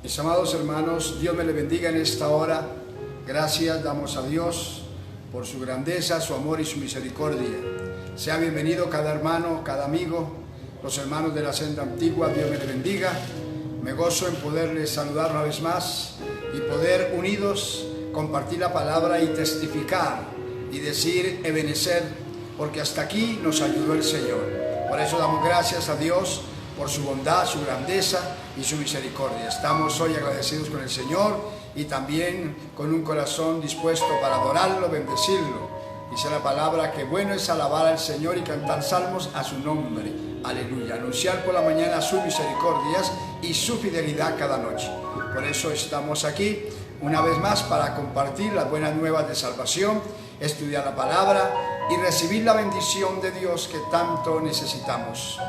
Mis amados hermanos, Dios me les bendiga en esta hora. Gracias damos a Dios por su grandeza, su amor y su misericordia. Sea bienvenido cada hermano, cada amigo, los hermanos de la senda antigua. Dios me les bendiga. Me gozo en poderles saludar una vez más y poder unidos compartir la palabra y testificar y decir ebenecer, porque hasta aquí nos ayudó el Señor. Por eso damos gracias a Dios por su bondad, su grandeza y su misericordia. Estamos hoy agradecidos con el Señor y también con un corazón dispuesto para adorarlo, bendecirlo. Dice la palabra que bueno es alabar al Señor y cantar salmos a su nombre. Aleluya. Anunciar por la mañana sus misericordias y su fidelidad cada noche. Por eso estamos aquí una vez más para compartir las buenas nuevas de salvación, estudiar la palabra y recibir la bendición de Dios que tanto necesitamos.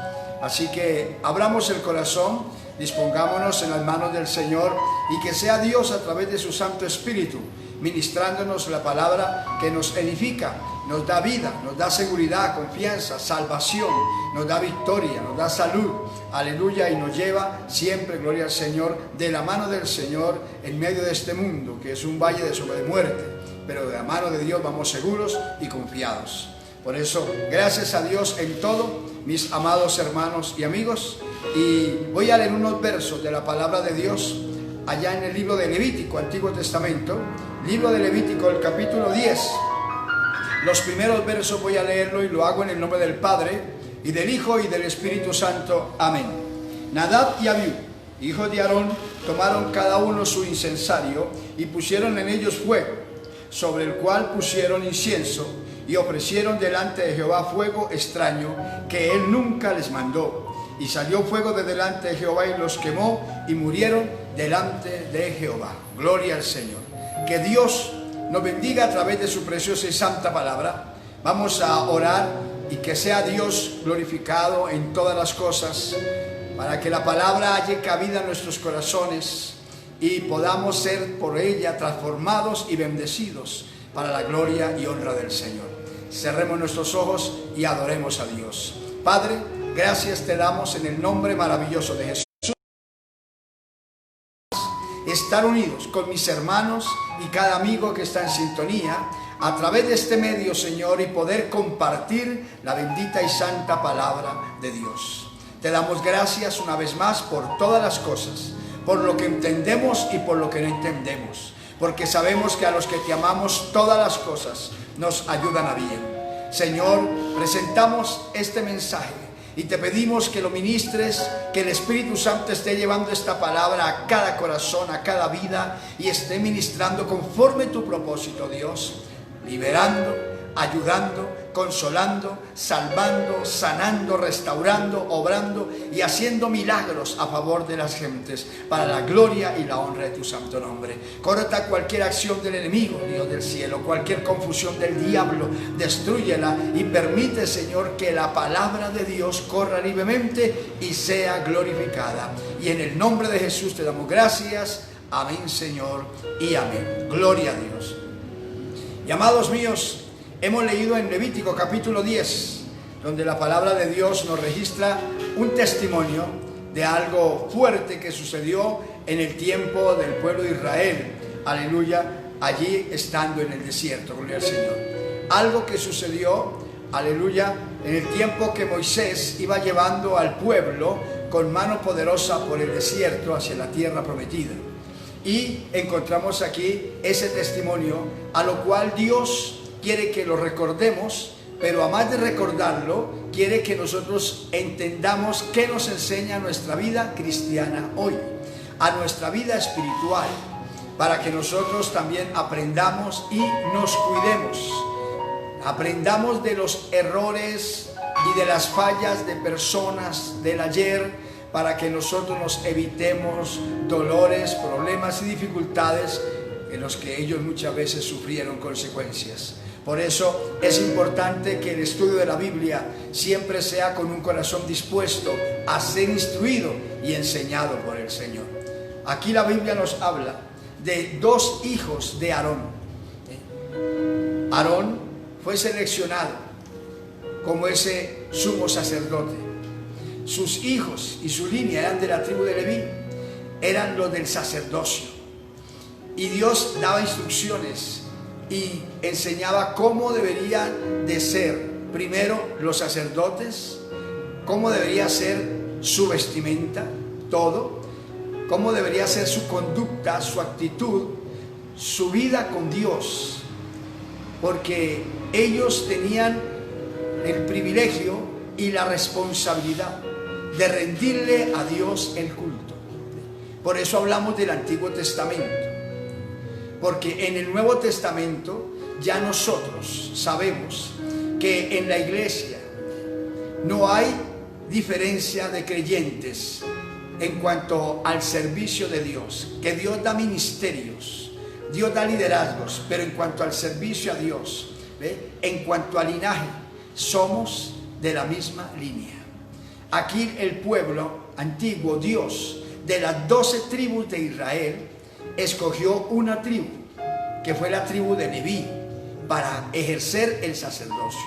Así que abramos el corazón, dispongámonos en las manos del Señor y que sea Dios a través de su Santo Espíritu ministrándonos la palabra que nos edifica, nos da vida, nos da seguridad, confianza, salvación, nos da victoria, nos da salud, aleluya, y nos lleva siempre, gloria al Señor, de la mano del Señor en medio de este mundo que es un valle de sombra de muerte, pero de la mano de Dios vamos seguros y confiados. Por eso, gracias a Dios en todo, mis amados hermanos y amigos, y voy a leer unos versos de la palabra de Dios allá en el libro de Levítico, Antiguo Testamento, libro de Levítico, el capítulo 10. Los primeros versos voy a leerlo y lo hago en el nombre del Padre, y del Hijo, y del Espíritu Santo. Amén. Nadab y Abiú, hijos de Aarón, tomaron cada uno su incensario y pusieron en ellos fuego, sobre el cual pusieron incienso, y ofrecieron delante de Jehová fuego extraño, que él nunca les mandó. Y salió fuego de delante de Jehová y los quemó, y murieron delante de Jehová. Gloria al Señor. Que Dios nos bendiga a través de su preciosa y santa palabra. Vamos a orar y que sea Dios glorificado en todas las cosas, para que la palabra halle cabida en nuestros corazones y podamos ser por ella transformados y bendecidos para la gloria y honra del Señor. Cerremos nuestros ojos y adoremos a Dios. Padre, gracias te damos en el nombre maravilloso de Jesús. Estar unidos con mis hermanos y cada amigo que está en sintonía a través de este medio, Señor, y poder compartir la bendita y santa palabra de Dios. Te damos gracias una vez más por todas las cosas, por lo que entendemos y por lo que no entendemos, porque sabemos que a los que te amamos todas las cosas nos ayudan a bien. Señor, presentamos este mensaje y te pedimos que lo ministres, que el Espíritu Santo esté llevando esta palabra a cada corazón, a cada vida, y esté ministrando conforme tu propósito, Dios, liberando, ayudando, consolando, salvando, sanando, restaurando, obrando y haciendo milagros a favor de las gentes, para la gloria y la honra de tu santo nombre. Corta cualquier acción del enemigo, Dios del cielo, cualquier confusión del diablo, destrúyela y permite, Señor, que la palabra de Dios corra libremente y sea glorificada. Y en el nombre de Jesús te damos gracias. Amén, Señor, y amén. Gloria a Dios. Y amados míos, hemos leído en Levítico capítulo 10, donde la palabra de Dios nos registra un testimonio de algo fuerte que sucedió en el tiempo del pueblo de Israel. Aleluya, allí estando en el desierto, gloria al Señor. Algo que sucedió, aleluya, en el tiempo que Moisés iba llevando al pueblo con mano poderosa por el desierto hacia la tierra prometida. Y encontramos aquí ese testimonio, a lo cual Dios quiere que lo recordemos, pero además de recordarlo, quiere que nosotros entendamos qué nos enseña nuestra vida cristiana hoy, a nuestra vida espiritual, para que nosotros también aprendamos y nos cuidemos. Aprendamos de los errores y de las fallas de personas del ayer, para que nosotros nos evitemos dolores, problemas y dificultades en los que ellos muchas veces sufrieron consecuencias. Por eso es importante que el estudio de la Biblia siempre sea con un corazón dispuesto a ser instruido y enseñado por el Señor. Aquí la Biblia nos habla de dos hijos de Aarón. Aarón fue seleccionado como ese sumo sacerdote. Sus hijos y su línea eran de la tribu de Leví. eran los del sacerdocio. Y Dios daba instrucciones y enseñaba cómo deberían de ser primero los sacerdotes, cómo debería ser su vestimenta, todo, cómo debería ser su conducta, su actitud, su vida con Dios, porque ellos tenían el privilegio y la responsabilidad de rendirle a Dios el culto. Por eso hablamos del Antiguo Testamento, porque en el Nuevo Testamento ya nosotros sabemos que en la iglesia no hay diferencia de creyentes en cuanto al servicio de Dios, que Dios da ministerios, Dios da liderazgos, pero en cuanto al servicio a Dios, ¿ve? En cuanto al linaje, somos de la misma línea. Aquí el pueblo antiguo, Dios, de las 12 tribus de Israel, escogió una tribu, que fue la tribu de Leví, para ejercer el sacerdocio.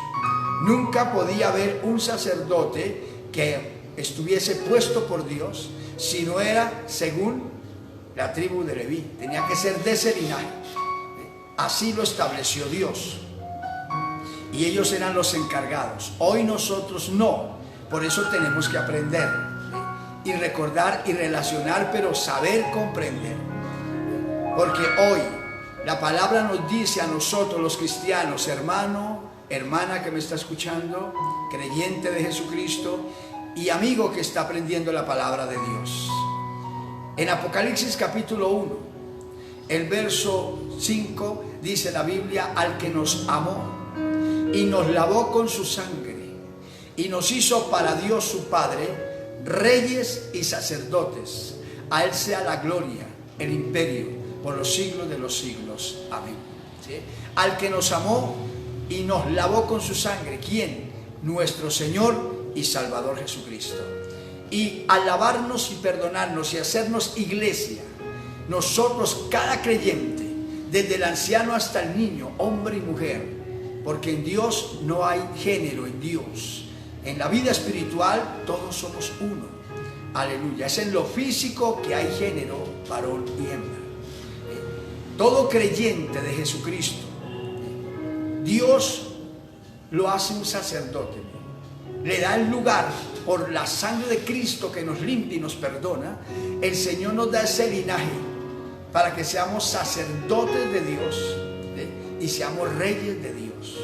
Nunca podía haber un sacerdote que estuviese puesto por Dios si no era según la tribu de Leví. Tenía que ser de ese linaje. Así lo estableció Dios. Y ellos eran los encargados. Hoy nosotros no. Por eso tenemos que aprender y recordar y relacionar, pero saber comprender. Porque hoy la palabra nos dice a nosotros los cristianos, hermano, hermana que me está escuchando, creyente de Jesucristo y amigo que está aprendiendo la palabra de Dios. En Apocalipsis capítulo 1, el verso 5, dice la Biblia: al que nos amó y nos lavó con su sangre y nos hizo para Dios su Padre reyes y sacerdotes, a Él sea la gloria, el imperio, por los siglos de los siglos. Amén. ¿Sí? Al que nos amó y nos lavó con su sangre. ¿Quién? Nuestro Señor y Salvador Jesucristo. Y al lavarnos y perdonarnos y hacernos iglesia, nosotros, cada creyente, desde el anciano hasta el niño, hombre y mujer, porque en Dios no hay género, en Dios. En la vida espiritual todos somos uno. Aleluya. Es en lo físico que hay género, varón y hembra. Todo creyente de Jesucristo, Dios lo hace un sacerdote, le da el lugar por la sangre de Cristo que nos limpia y nos perdona. El Señor nos da ese linaje para que seamos sacerdotes de Dios, y seamos reyes de Dios.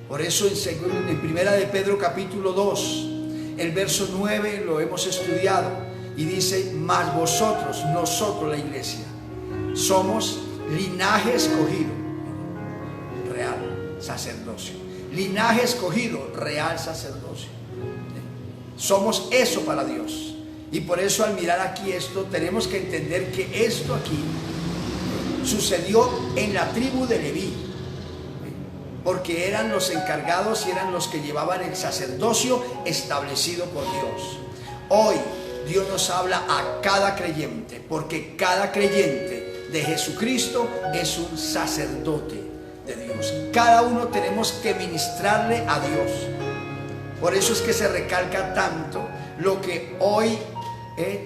Por eso en primera de Pedro capítulo 2, el verso 9 lo hemos estudiado y dice: mas vosotros, nosotros la iglesia, somos linaje escogido, real sacerdocio. Linaje escogido, real sacerdocio. Somos eso para Dios. Y por eso al mirar aquí esto, tenemos que entender que esto aquí sucedió en la tribu de Leví, porque eran los encargados y eran los que llevaban el sacerdocio establecido por Dios. Hoy Dios nos habla a cada creyente, porque cada creyente de Jesucristo es un sacerdote de Dios. Cada uno tenemos que ministrarle a Dios. Por eso es que se recalca tanto lo que hoy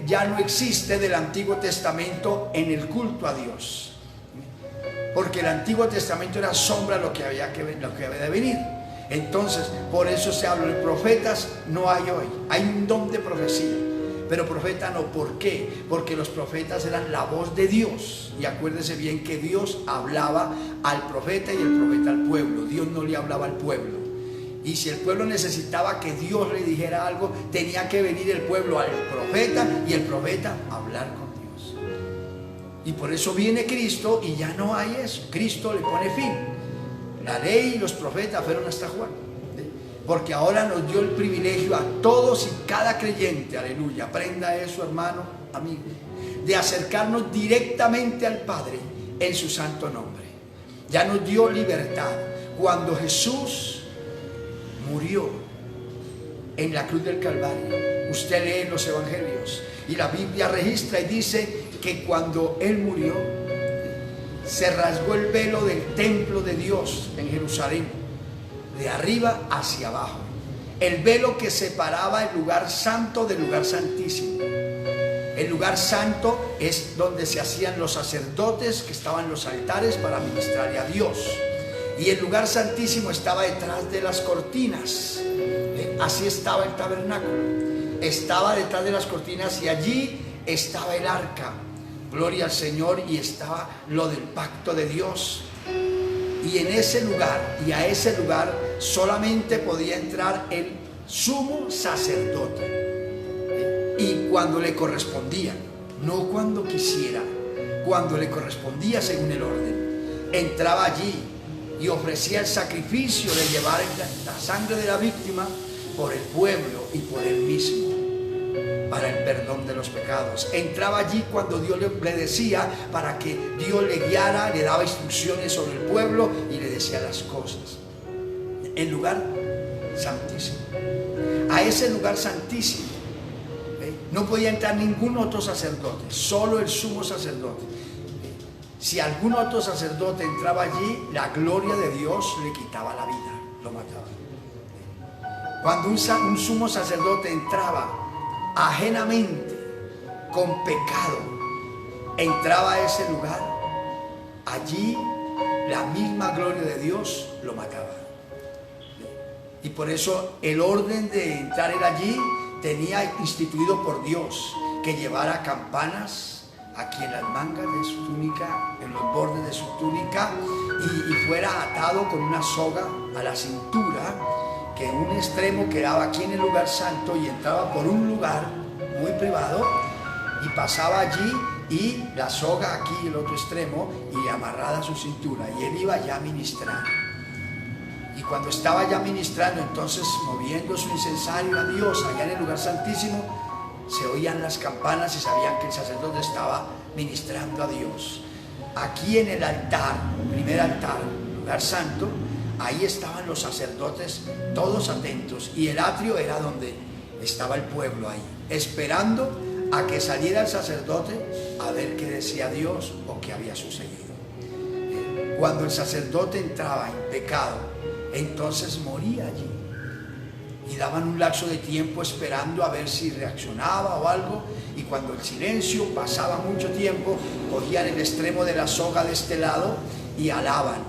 ya no existe del Antiguo Testamento en el culto a Dios. Porque el Antiguo Testamento era sombra de lo que había de venir. Entonces, por eso se habla de profetas, no hay hoy. Hay un don de profecía, pero profeta no. ¿Por qué? Porque los profetas eran la voz de Dios. Y acuérdese bien que Dios hablaba al profeta y el profeta al pueblo. Dios no le hablaba al pueblo. Y si el pueblo necesitaba que Dios le dijera algo, tenía que venir el pueblo al profeta y el profeta hablar con Dios. Y por eso viene Cristo y ya no hay eso. Cristo le pone fin. La ley y los profetas fueron hasta Juan. Porque ahora nos dio el privilegio a todos y cada creyente, aleluya, aprenda eso, hermano, amigo, de acercarnos directamente al Padre en su santo nombre. Ya nos dio libertad. Cuando Jesús murió en la cruz del Calvario, usted lee en los evangelios y la Biblia registra y dice que cuando Él murió, se rasgó el velo del templo de Dios en Jerusalén, de arriba hacia abajo, el velo que separaba el lugar santo del lugar santísimo. El lugar santo es donde se hacían los sacerdotes, que estaban los altares para ministrarle a Dios. Y el lugar santísimo estaba detrás de las cortinas. Así estaba el tabernáculo. Estaba detrás de las cortinas y allí estaba el arca. Gloria al Señor, y estaba lo del pacto de Dios. Y en ese lugar, y a ese lugar, solamente podía entrar el sumo sacerdote. Y cuando le correspondía, no cuando quisiera, cuando le correspondía según el orden, entraba allí y ofrecía el sacrificio de llevar la sangre de la víctima por el pueblo y por él mismo, para el perdón de los pecados. Entraba allí cuando Dios le decía, para que Dios le guiara, le daba instrucciones sobre el pueblo y le decía las cosas. El lugar santísimo. A ese lugar santísimo no podía entrar ningún otro sacerdote, solo el sumo sacerdote. Si algún otro sacerdote entraba allí, la gloria de Dios le quitaba la vida, lo mataba. Cuando un sumo sacerdote entraba ajenamente, con pecado, entraba a ese lugar, allí la misma gloria de Dios lo mataba. Y por eso el orden de entrar él allí tenía instituido por Dios que llevara campanas aquí en las mangas de su túnica, en los bordes de su túnica, y fuera atado con una soga a la cintura, que un extremo quedaba aquí en el lugar santo y entraba por un lugar muy privado y pasaba allí, y la soga aquí el otro extremo y amarrada a su cintura, y él iba ya a ministrar. Y cuando estaba ya ministrando, entonces moviendo su incensario a Dios allá en el lugar santísimo, se oían las campanas y sabían que el sacerdote estaba ministrando a Dios. Aquí en el altar, primer altar, lugar santo, ahí estaban los sacerdotes todos atentos, y el atrio era donde estaba el pueblo ahí, esperando a que saliera el sacerdote a ver qué decía Dios o qué había sucedido. Cuando el sacerdote entraba en pecado, entonces moría allí, y daban un lapso de tiempo esperando a ver si reaccionaba o algo, y cuando el silencio pasaba mucho tiempo, cogían el extremo de la soga de este lado y alaban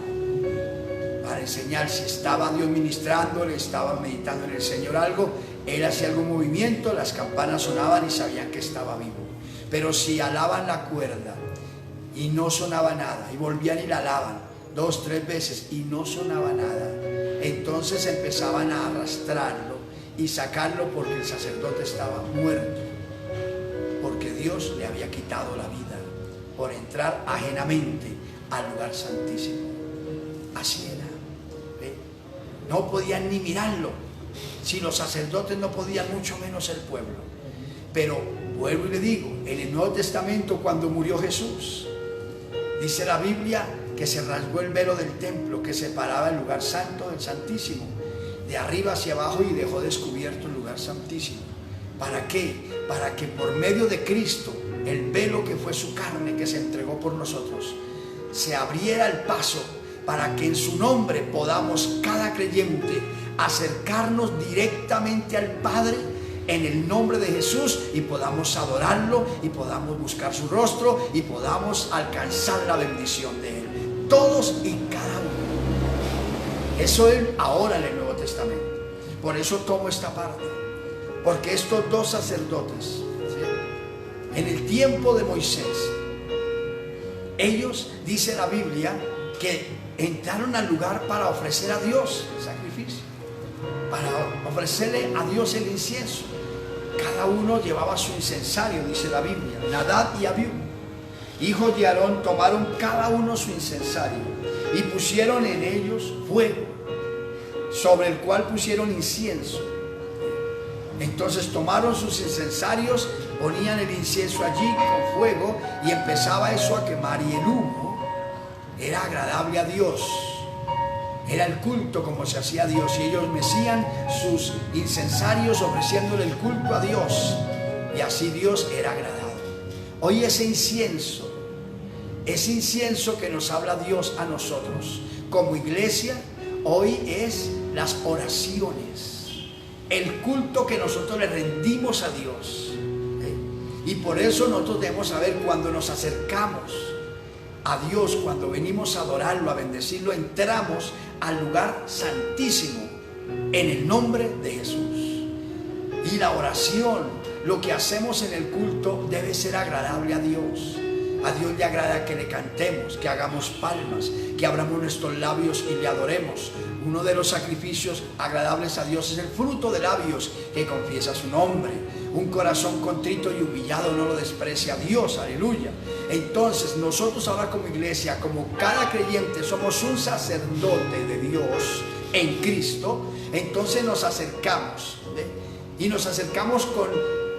para enseñar si estaba Dios ministrando, le estaba meditando en el Señor algo. Él hacía algún movimiento, las campanas sonaban y sabían que estaba vivo. Pero si alaban la cuerda y no sonaba nada, y volvían y la alaban 2, 3 veces y no sonaba nada, entonces empezaban a arrastrarlo y sacarlo, porque el sacerdote estaba muerto, porque Dios le había quitado la vida por entrar ajenamente al lugar santísimo. Así era. No podían ni mirarlo. Si los sacerdotes no podían, mucho menos el pueblo. Pero vuelvo y le digo, en el Nuevo Testamento, cuando murió Jesús, dice la Biblia que se rasgó el velo del templo que separaba el lugar santo del santísimo, de arriba hacia abajo, y dejó descubierto el lugar santísimo. ¿Para qué? Para que por medio de Cristo, el velo que fue su carne, que se entregó por nosotros, se abriera el paso para que en su nombre podamos, cada creyente, acercarnos directamente al Padre en el nombre de Jesús, y podamos adorarlo, y podamos buscar su rostro, y podamos alcanzar la bendición de Él, todos y cada uno. Eso es ahora en el Nuevo Testamento. Por eso tomo esta parte, porque estos dos sacerdotes, ¿sí?, en el tiempo de Moisés, ellos, dice la Biblia, que entraron al lugar para ofrecer a Dios el sacrificio, para ofrecerle a Dios el incienso. Cada uno llevaba su incensario, dice la Biblia. Nadab y Abiú, hijos de Aarón, tomaron cada uno su incensario y pusieron en ellos fuego, sobre el cual pusieron incienso. Entonces tomaron sus incensarios, ponían el incienso allí con fuego, y empezaba eso a quemar, y el humo era agradable a Dios. Era el culto como se hacía a Dios, y ellos mecían sus incensarios ofreciéndole el culto a Dios, y así Dios era agradado. Hoy ese incienso que nos habla Dios a nosotros como iglesia, hoy es las oraciones, el culto que nosotros le rendimos a Dios. Y por eso nosotros debemos saber, cuando nos acercamos a Dios, cuando venimos a adorarlo, a bendecirlo, entramos al lugar santísimo en el nombre de Jesús. Y la oración, lo que hacemos en el culto, debe ser agradable a Dios. A Dios le agrada que le cantemos, que hagamos palmas, que abramos nuestros labios y le adoremos. Uno de los sacrificios agradables a Dios es el fruto de labios que confiesa su nombre. Un corazón contrito y humillado no lo desprecia a Dios, aleluya. Entonces nosotros ahora como iglesia, como cada creyente, somos un sacerdote de Dios en Cristo. Entonces nos acercamos, y nos acercamos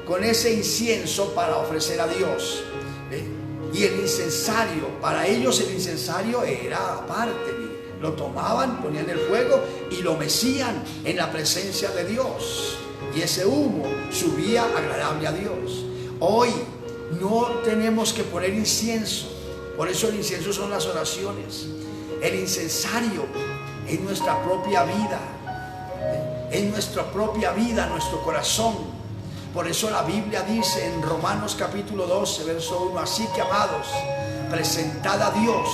con ese incienso para ofrecer a Dios. Y el incensario, para ellos el incensario era aparte, lo tomaban, ponían el fuego y lo mecían en la presencia de Dios, y ese humo subía agradable a Dios. Hoy no tenemos que poner incienso, por eso el incienso son las oraciones. El incensario es nuestra propia vida, es nuestra propia vida, nuestro corazón. Por eso la Biblia dice en Romanos capítulo 12, verso 1, así que, amados, presentad a Dios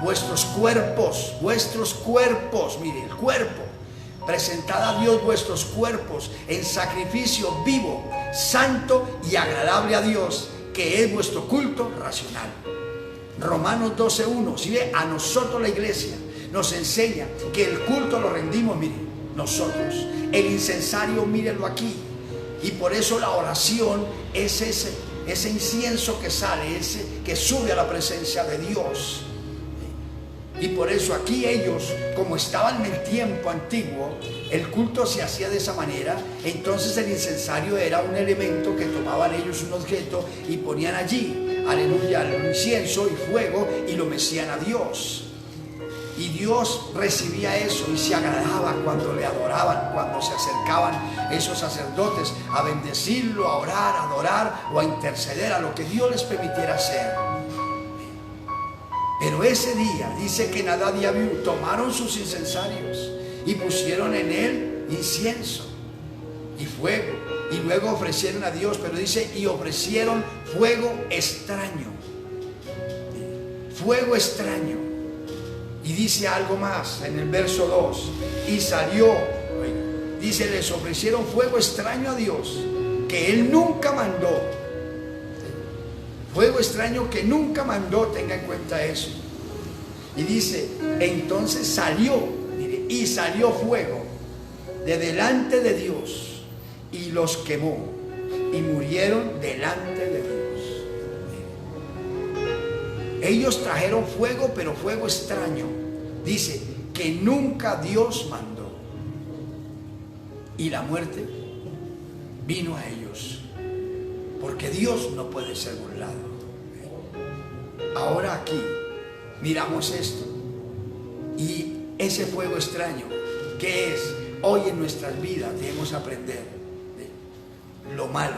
vuestros cuerpos, mire, el cuerpo, presentad a Dios vuestros cuerpos en sacrificio vivo, santo y agradable a Dios, que es vuestro culto racional. Romanos 12, 1, si ve, a nosotros la iglesia nos enseña que el culto lo rendimos, mire, nosotros. El incensario, mírenlo aquí. Y por eso la oración es ese incienso que sale, ese que sube a la presencia de Dios. Y por eso aquí ellos, como estaban en el tiempo antiguo, el culto se hacía de esa manera. Entonces el incensario era un elemento que tomaban ellos, un objeto, y ponían allí, aleluya, el incienso y fuego, y lo mecían a Dios. Y Dios recibía eso y se agradaba cuando le adoraban, cuando se acercaban esos sacerdotes a bendecirlo, a orar, a adorar o a interceder, a lo que Dios les permitiera hacer. Pero ese día dice que Nadab y Abiú tomaron sus incensarios y pusieron en él incienso y fuego, y luego ofrecieron a Dios, pero dice, y ofrecieron fuego extraño. Fuego extraño. Y dice algo más en el verso 2, y salió, dice, les ofrecieron fuego extraño a Dios, que Él nunca mandó. Fuego extraño que nunca mandó, tenga en cuenta eso. Y dice, entonces salió, y salió fuego de delante de Dios, y los quemó, y murieron delante de Dios. Ellos trajeron fuego, pero fuego extraño. Dice que nunca Dios mandó. Y la muerte vino a ellos, porque Dios no puede ser burlado. Ahora aquí miramos esto. Y ese fuego extraño, que es hoy en nuestras vidas, debemos aprender lo malo,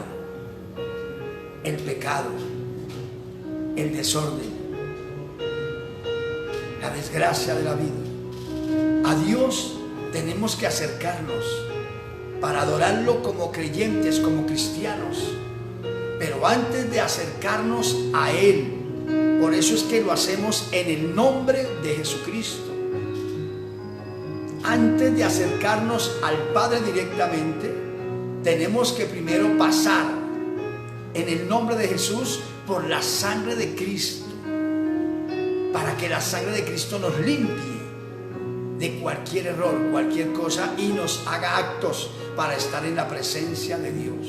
el pecado, el desorden, la desgracia de la vida. A Dios tenemos que acercarnos para adorarlo como creyentes, como cristianos. Pero antes de acercarnos a Él, por eso es que lo hacemos en el nombre de Jesucristo. Antes de acercarnos al Padre directamente, tenemos que primero pasar en el nombre de Jesús por la sangre de Cristo, para que la sangre de Cristo nos limpie de cualquier error, cualquier cosa, y nos haga actos para estar en la presencia de Dios.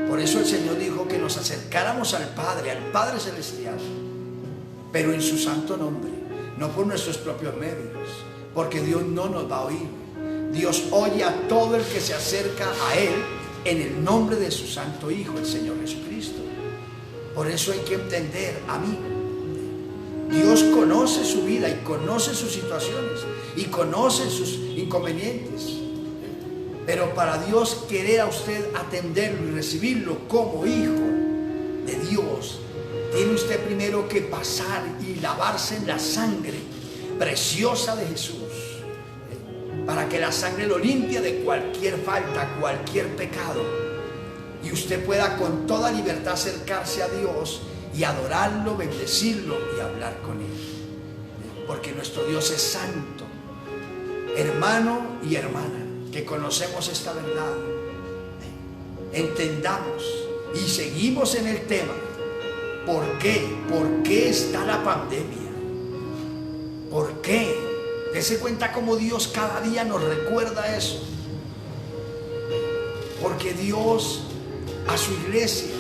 Por eso el Señor dijo que nos acercáramos al Padre Celestial, pero en su santo nombre, no por nuestros propios medios, porque Dios no nos va a oír. Dios oye a todo el que se acerca a Él en el nombre de su santo Hijo, el Señor Jesucristo. Por eso hay que entender, amigo, Dios conoce su vida y conoce sus situaciones y conoce sus inconvenientes. Pero para Dios querer a usted atenderlo y recibirlo como hijo de Dios, tiene usted primero que pasar y lavarse en la sangre preciosa de Jesús, para que la sangre lo limpie de cualquier falta, cualquier pecado. y usted pueda con toda libertad acercarse a Dios y adorarlo, bendecirlo y hablar con Él. Porque nuestro Dios es santo. Hermano y hermana, que conocemos esta verdad, entendamos y seguimos en el tema. ¿Por qué? ¿Por qué está la pandemia? ¿Por qué? Dese cuenta cómo Dios cada día nos recuerda eso. Porque Dios a su iglesia,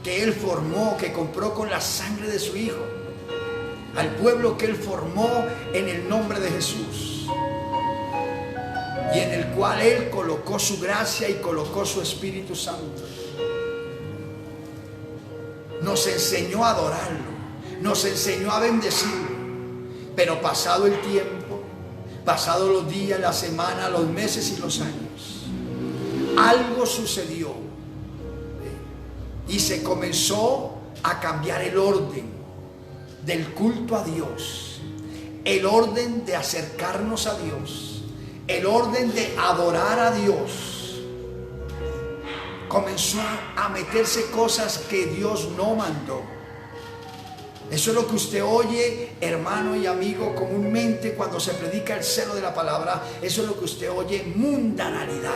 que Él formó, que compró con la sangre de su Hijo, al pueblo que Él formó en el nombre de Jesús, y en el cual Él colocó su gracia y colocó su Espíritu Santo, nos enseñó a adorarlo, nos enseñó a bendecirlo. Pero pasado el tiempo, pasados los días, la semana, los meses y los años, algo sucedió y se comenzó a cambiar el orden del culto a Dios, el orden de acercarnos a Dios, el orden de adorar a Dios. Comenzó a meterse cosas que Dios no mandó. Eso es lo que usted oye, hermano y amigo, comúnmente cuando se predica el celo de la palabra. Eso es lo que usted oye, mundanalidad.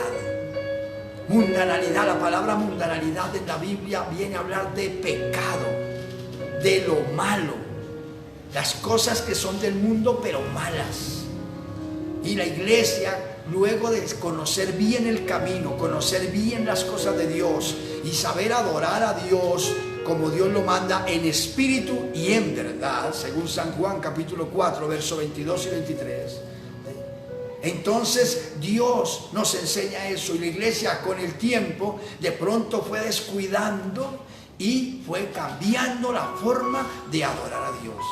Mundanalidad, la palabra mundanalidad en la Biblia viene a hablar de pecado, de lo malo, las cosas que son del mundo pero malas. Y la iglesia, luego de conocer bien el camino, conocer bien las cosas de Dios y saber adorar a Dios como Dios lo manda en espíritu y en verdad, según San Juan capítulo 4, versos 22 y 23. Entonces Dios nos enseña eso, y la iglesia con el tiempo de pronto fue descuidando y fue cambiando la forma de adorar a Dios.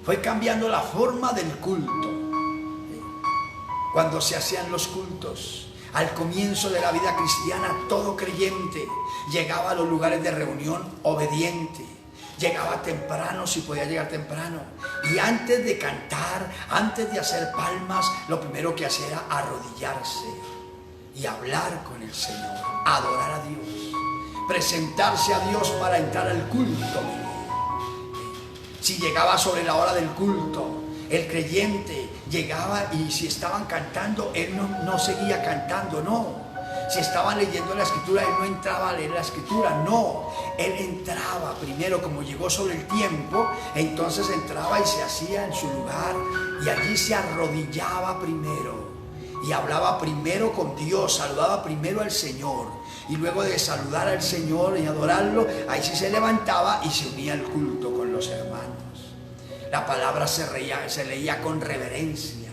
Fue cambiando la forma del culto. Cuando se hacían los cultos, al comienzo de la vida cristiana, todo creyente llegaba a los lugares de reunión obediente. Llegaba temprano, si podía llegar temprano. Y antes de cantar, antes de hacer palmas, lo primero que hacía era arrodillarse y hablar con el Señor, adorar a Dios, presentarse a Dios para entrar al culto. Si llegaba sobre la hora del culto, el creyente llegaba y si estaban cantando, él no seguía cantando, no. Si estaban leyendo la escritura, él no entraba a leer la escritura, no. Él entraba primero, como llegó sobre el tiempo, entonces entraba y se hacía en su lugar y allí se arrodillaba primero y hablaba primero con Dios, saludaba primero al Señor, y luego de saludar al Señor y adorarlo, ahí sí se levantaba y se unía al culto con los hermanos. La palabra se leía con reverencia,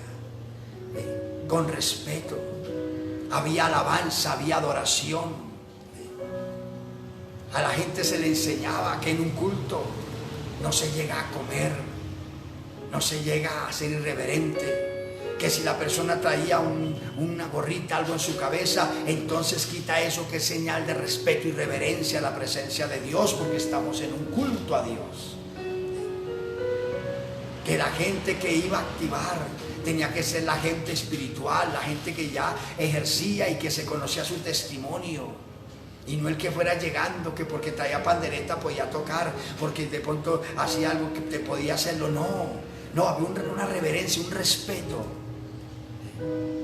con respeto. Había alabanza, había adoración. A la gente se le enseñaba que en un culto no se llega a comer, no se llega a ser irreverente, que si la persona traía una gorrita, algo en su cabeza, entonces quita eso, que es señal de respeto y reverencia a la presencia de Dios, porque estamos en un culto a Dios. Que la gente que iba a activar tenía que ser la gente espiritual, la gente que ya ejercía y que se conocía su testimonio, y no el que fuera llegando, que porque traía pandereta podía tocar, porque de pronto hacía algo que te podía hacerlo. No, había una reverencia, un respeto,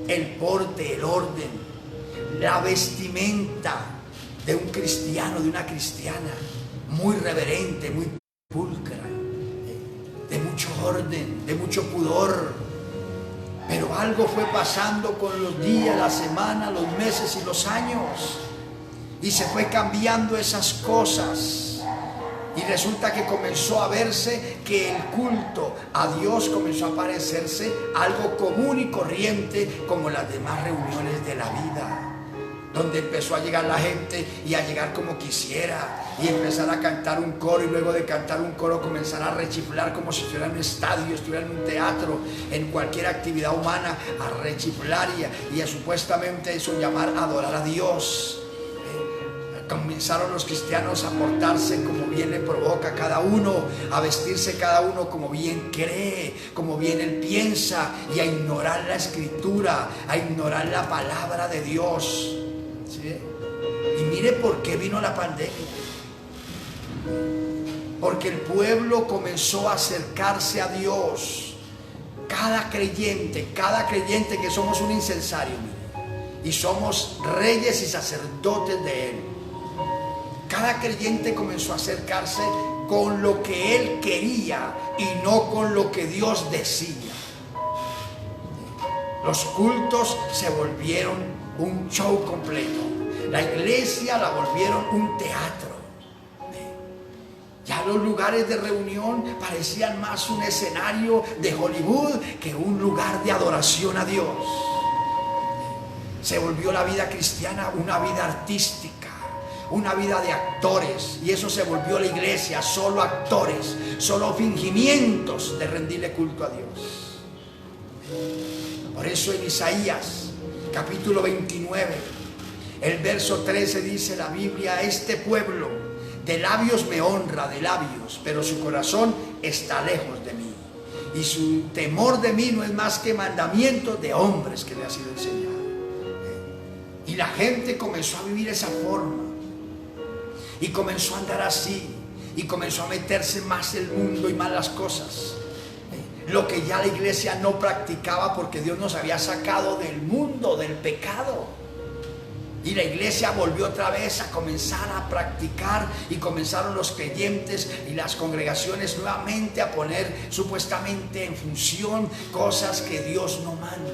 el porte, el orden, la vestimenta de un cristiano, de una cristiana, muy reverente, muy pulcra, de mucho orden, de mucho pudor. Pero algo fue pasando con los días, la semana, los meses y los años, y se fue cambiando esas cosas, y resulta que comenzó a verse que el culto a Dios comenzó a parecerse algo común y corriente como las demás reuniones de la vida, donde empezó a llegar la gente y a llegar como quisiera, y empezar a cantar un coro, y luego de cantar un coro comenzar a rechiflar como si estuviera en un estadio, estuviera en un teatro, en cualquier actividad humana, a rechiflar y a supuestamente eso llamar a adorar a Dios. Comenzaron los cristianos a portarse como bien le provoca a cada uno, a vestirse cada uno como bien cree, como bien él piensa, y a ignorar la escritura, a ignorar la palabra de Dios. ¿Sí? mire por qué vino la pandemia. Porque el pueblo comenzó a acercarse a Dios. Cada creyente que somos un incensario, y somos reyes y sacerdotes de Él. Cada creyente comenzó a acercarse con lo que él quería y no con lo que Dios decía. Los cultos se volvieron un show completo. La iglesia la volvieron un teatro. Ya los lugares de reunión parecían más un escenario de Hollywood que un lugar de adoración a Dios. Se volvió la vida cristiana una vida artística, una vida de actores, y eso se volvió la iglesia, solo actores, solo fingimientos de rendirle culto a Dios. Por eso en Isaías capítulo 29, el verso 13 dice la Biblia: este pueblo de labios me honra, de labios, pero su corazón está lejos de mí, y su temor de mí no es más que mandamiento de hombres que le ha sido enseñado. Y la gente comenzó a vivir esa forma, y comenzó a andar así, y comenzó a meterse más el mundo y más las cosas, lo que ya la iglesia no practicaba, porque Dios nos había sacado del mundo, del pecado, y la iglesia volvió otra vez a comenzar a practicar, y comenzaron los creyentes y las congregaciones nuevamente a poner supuestamente en función cosas que Dios no manda.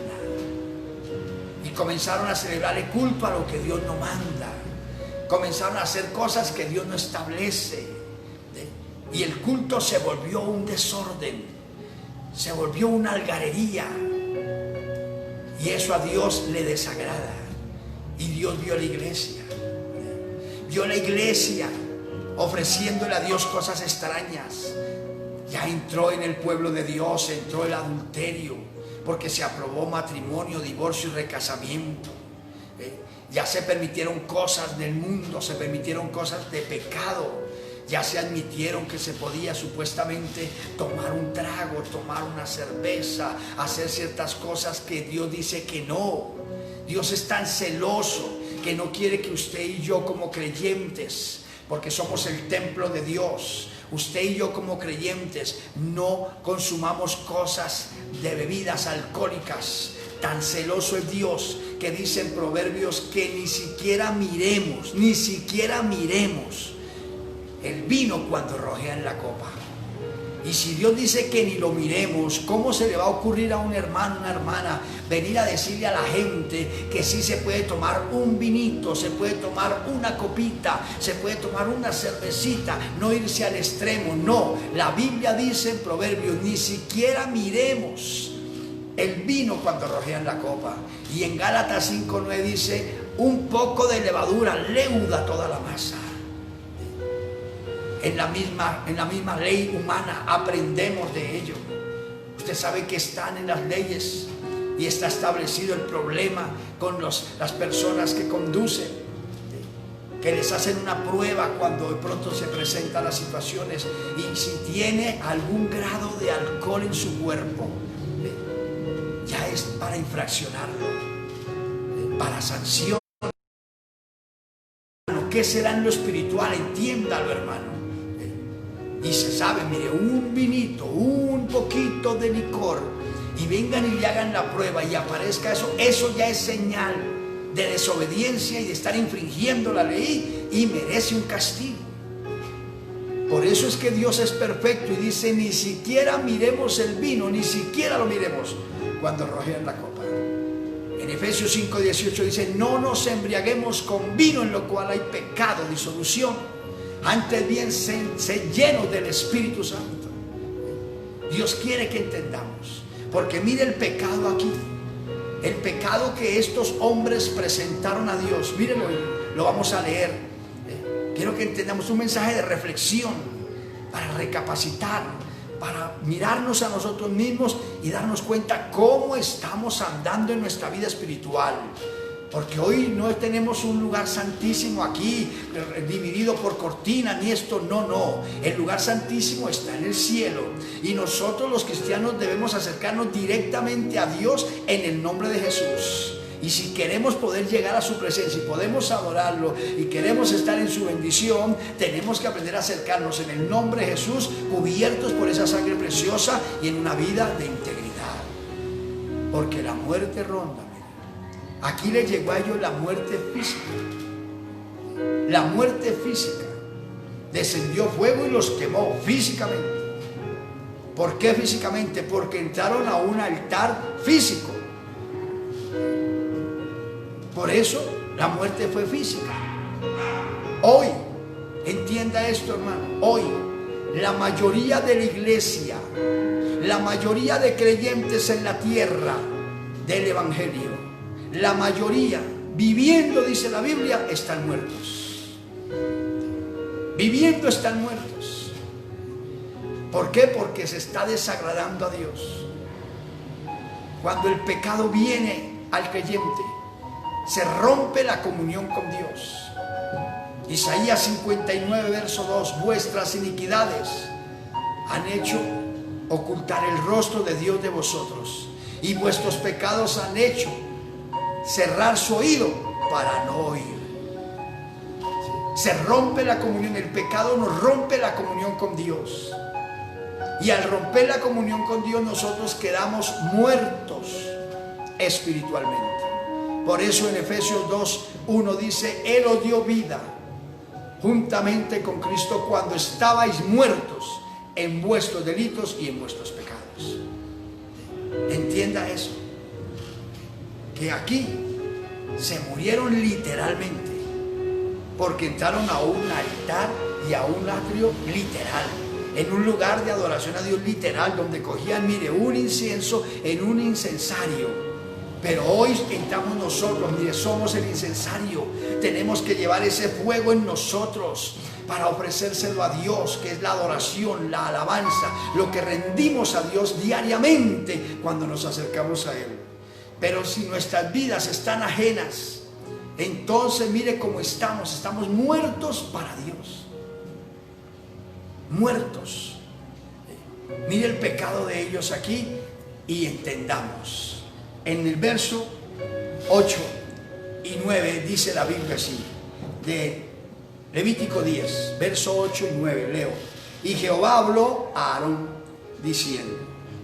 Comenzaron a celebrarle culto a lo que Dios no manda. Comenzaron a hacer cosas que Dios no establece. Y el culto se volvió un desorden. Se volvió una algarería. Y eso a Dios le desagrada. Y Dios vio la iglesia. Vio la iglesia ofreciéndole a Dios cosas extrañas. Ya entró en el pueblo de Dios, entró el adulterio, porque se aprobó matrimonio, divorcio y recasamiento. Ya se permitieron cosas del mundo, se permitieron cosas de pecado. Ya se admitieron que se podía supuestamente tomar un trago, tomar una cerveza, hacer ciertas cosas que Dios dice que no. Dios es tan celoso que no quiere que usted y yo como creyentes, porque somos el templo de Dios, usted y yo como creyentes no consumamos cosas de bebidas alcohólicas. Tan celoso es Dios que dice en Proverbios que ni siquiera miremos el vino cuando rojea en la copa. Y si Dios dice que ni lo miremos, ¿cómo se le va a ocurrir a un hermano, una hermana, venir a decirle a la gente que sí se puede tomar un vinito, se puede tomar una copita, se puede tomar una cervecita, no irse al extremo? No, la Biblia dice en Proverbios, ni siquiera miremos el vino cuando rojea en la copa. Y en Gálatas 5:9 dice, un poco de levadura leuda toda la masa. En la misma ley humana aprendemos de ello. Usted sabe que están en las leyes y está establecido el problema con las personas que conducen, que les hacen una prueba cuando de pronto se presentan las situaciones, y si tiene algún grado de alcohol en su cuerpo, ya es para infraccionarlo, para sanción. ¿Qué será en lo espiritual? Entiéndalo, hermano. Y se sabe, mire, un vinito, un poquito de licor, y vengan y le hagan la prueba y aparezca eso ya es señal de desobediencia y de estar infringiendo la ley, y merece un castigo. Por eso es que Dios es perfecto y dice, ni siquiera miremos el vino, ni siquiera lo miremos cuando rojea en la copa. En Efesios 5:18 dice, no nos embriaguemos con vino en lo cual hay pecado, disolución. Antes bien, sé llenos del Espíritu Santo. Dios quiere que entendamos, porque mire el pecado aquí, el pecado que estos hombres presentaron a Dios. Mírenlo, lo vamos a leer. Quiero que entendamos un mensaje de reflexión, para recapacitar, para mirarnos a nosotros mismos y darnos cuenta cómo estamos andando en nuestra vida espiritual. Porque hoy no tenemos un lugar santísimo aquí, dividido por cortinas, ni esto, no. El lugar santísimo está en el cielo. Y nosotros los cristianos debemos acercarnos directamente a Dios en el nombre de Jesús. Y si queremos poder llegar a su presencia y podemos adorarlo y queremos estar en su bendición, tenemos que aprender a acercarnos en el nombre de Jesús, cubiertos por esa sangre preciosa y en una vida de integridad. Porque la muerte ronda. Aquí le llegó a ellos la muerte física. La muerte física. Descendió fuego y los quemó físicamente. ¿Por qué físicamente? Porque entraron a un altar físico. Por eso la muerte fue física. Hoy, entienda esto, hermano, hoy la mayoría de la iglesia, la mayoría de creyentes en la tierra del evangelio, la mayoría viviendo, dice la Biblia, están muertos. Viviendo están muertos. ¿Por qué? Porque se está desagradando a Dios. Cuando el pecado viene al creyente, se rompe la comunión con Dios. Isaías 59, verso 2: vuestras iniquidades han hecho ocultar el rostro de Dios de vosotros, y vuestros pecados han hecho cerrar su oído para no oír. Se rompe la comunión, el pecado nos rompe la comunión con Dios. Y al romper la comunión con Dios, nosotros quedamos muertos espiritualmente. Por eso en Efesios 2:1 dice: Él os dio vida juntamente con Cristo cuando estabais muertos en vuestros delitos y en vuestros pecados. Entienda eso, que aquí se murieron literalmente, porque entraron a un altar y a un atrio literal, en un lugar de adoración a Dios literal, donde cogían, mire, un incienso en un incensario. Pero hoy entramos nosotros, mire, somos el incensario. Tenemos que llevar ese fuego en nosotros para ofrecérselo a Dios, que es la adoración, la alabanza, lo que rendimos a Dios diariamente cuando nos acercamos a Él. Pero si nuestras vidas están ajenas, entonces mire cómo estamos muertos para Dios. Muertos. Mire el pecado de ellos aquí y entendamos. En el verso 8 y 9 dice la Biblia así, de Levítico 10, verso 8 y 9, leo: y Jehová habló a Aarón diciendo: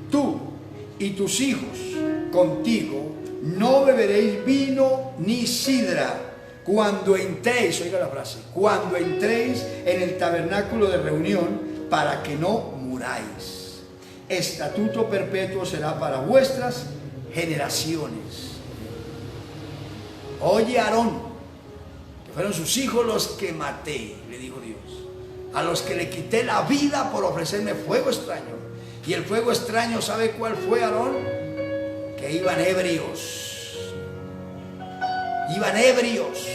tú y tus hijos contigo no beberéis vino ni sidra cuando entréis, oiga la frase, cuando entréis en el tabernáculo de reunión, para que no muráis. Estatuto perpetuo será para vuestras generaciones. Oye, Aarón, que fueron sus hijos los que maté, le dijo Dios, a los que le quité la vida por ofrecerme fuego extraño. Y el fuego extraño, ¿sabe cuál fue, Aarón? Que iban ebrios. Iban ebrios.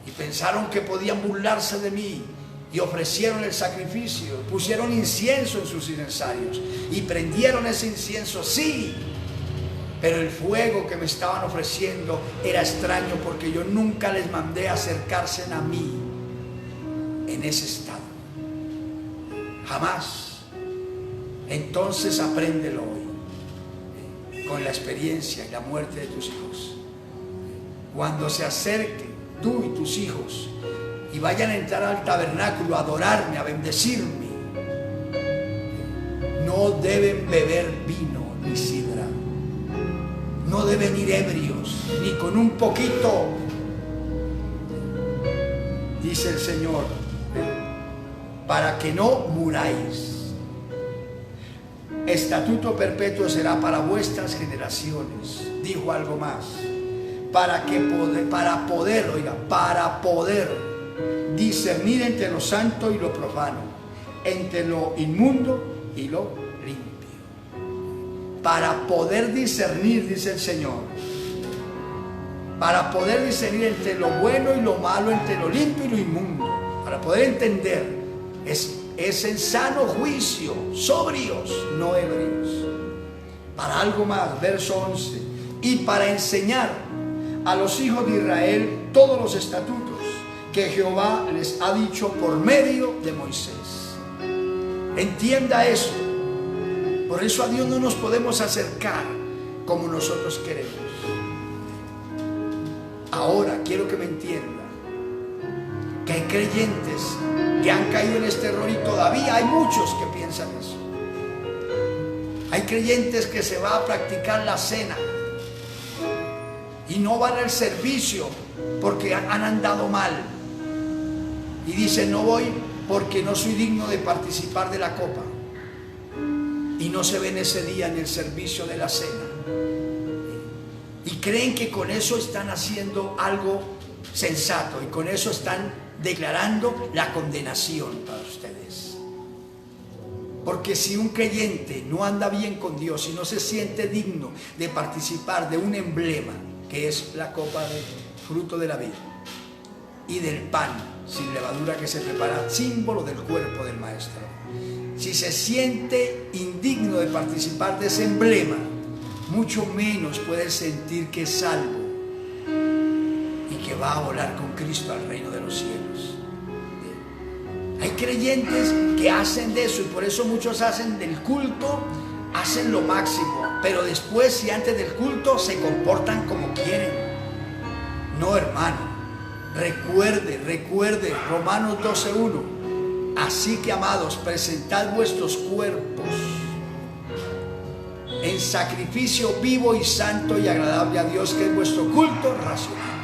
Y pensaron que podían burlarse de mí. Y ofrecieron el sacrificio, pusieron incienso en sus incensarios y prendieron ese incienso, sí, pero el fuego que me estaban ofreciendo era extraño, porque yo nunca les mandé acercarse a mí en ese estado, jamás. Entonces apréndelo hoy, con la experiencia y la muerte de tus hijos. Cuando se acerquen tú y tus hijos y vayan a entrar al tabernáculo a adorarme, a bendecirme, no deben beber vino ni sidra. No deben ir ebrios, ni con un poquito. Dice el Señor: para que no muráis. Estatuto perpetuo será para vuestras generaciones. Dijo algo más: para poder discernir entre lo santo y lo profano, entre lo inmundo y lo limpio. Para poder discernir, dice el Señor, para poder discernir entre lo bueno y lo malo, entre lo limpio y lo inmundo, para poder entender, es en sano juicio, sobrios, no ebrios. Para algo más, verso 11: y para enseñar a los hijos de Israel todos los estatutos que Jehová les ha dicho por medio de Moisés. Entienda eso. Por eso a Dios no nos podemos acercar como nosotros queremos. Ahora quiero que me entienda que hay creyentes que han caído en este error y todavía hay muchos que piensan eso. Hay creyentes que se va a practicar la cena y no van al servicio porque han andado mal y dicen: no voy porque no soy digno de participar de la copa, y no se ven ese día en el servicio de la cena, y creen que con eso están haciendo algo sensato y con eso están declarando la condenación para ustedes. Porque si un creyente no anda bien con Dios y no se siente digno de participar de un emblema que es la copa de fruto de la vida y del pan sin levadura que se prepara, símbolo del cuerpo del Maestro, si se siente indigno de participar de ese emblema, mucho menos puede sentir que es salvo y que va a volar con Cristo al reino de los cielos. Hay creyentes que hacen de eso y por eso muchos hacen del culto, hacen lo máximo, pero después, si antes del culto se comportan como quieren. No, hermano, recuerde Romanos 12:1. Así que, amados, presentad vuestros cuerpos en sacrificio vivo y santo y agradable a Dios, que es vuestro culto racional.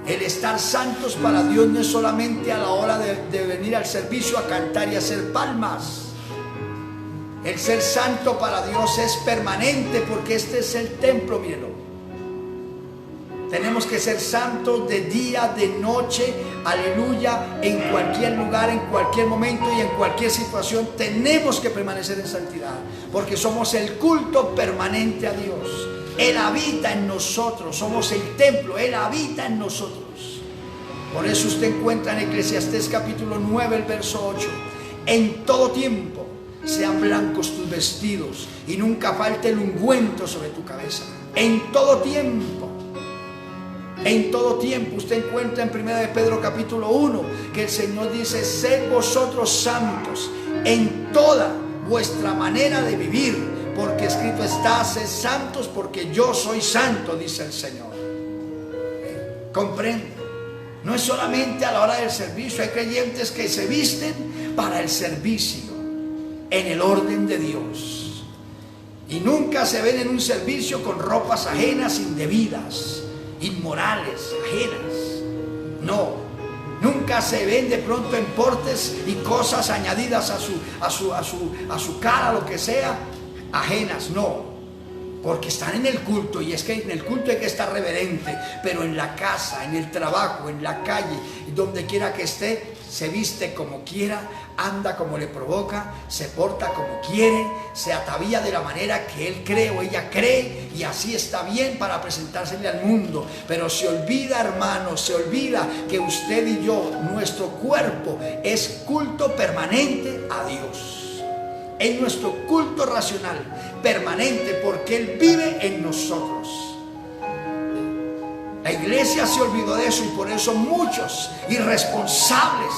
El estar santos para Dios no es solamente a la hora de venir al servicio a cantar y hacer palmas. El ser santo para Dios es permanente, porque este es el templo, mírenlo. Tenemos que ser santos de día, de noche, aleluya, en cualquier lugar, en cualquier momento y en cualquier situación. Tenemos que permanecer en santidad, porque somos el culto permanente a Dios. Él habita en nosotros, somos el templo, Él habita en nosotros. Por eso usted encuentra en Eclesiastés capítulo 9, el verso 8: en todo tiempo sean blancos tus vestidos y nunca falte el ungüento sobre tu cabeza. En todo tiempo. En todo tiempo. Usted encuentra en 1 de Pedro capítulo 1 que el Señor dice: sed vosotros santos en toda vuestra manera de vivir, porque escrito está: sed santos porque yo soy santo, dice el Señor. Comprende, no es solamente a la hora del servicio. Hay creyentes que se visten para el servicio en el orden de Dios y nunca se ven en un servicio con ropas ajenas, indebidas, inmorales, ajenas. No, nunca se ven de pronto en portes y cosas añadidas a su cara, lo que sea, ajenas. No, porque están en el culto, y es que en el culto hay que estar reverente, pero en la casa, en el trabajo, en la calle, donde quiera que esté, se viste como quiera, anda como le provoca, se porta como quiere, se atavía de la manera que él cree o ella cree, y así está bien para presentársele al mundo. Pero se olvida, hermano, se olvida que usted y yo, nuestro cuerpo es culto permanente a Dios. Es nuestro culto racional permanente, porque Él vive en nosotros. La iglesia se olvidó de eso, y por eso muchos irresponsables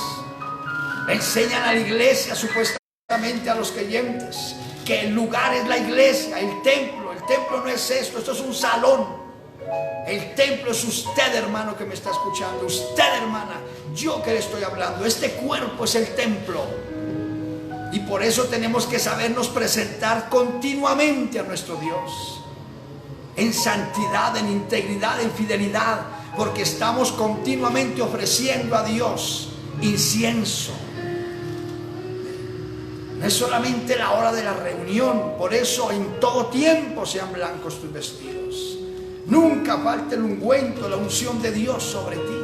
enseñan a la iglesia, supuestamente a los creyentes, que el lugar es la iglesia, el templo. El templo no es esto es un salón. El templo es usted, hermano, que me está escuchando, usted, hermana, yo que le estoy hablando. Este cuerpo es el templo. Y por eso tenemos que sabernos presentar continuamente a nuestro Dios, en santidad, en integridad, en fidelidad, porque estamos continuamente ofreciendo a Dios incienso. No es solamente la hora de la reunión. Por eso en todo tiempo sean blancos tus vestidos. Nunca falte el ungüento, la unción de Dios sobre ti.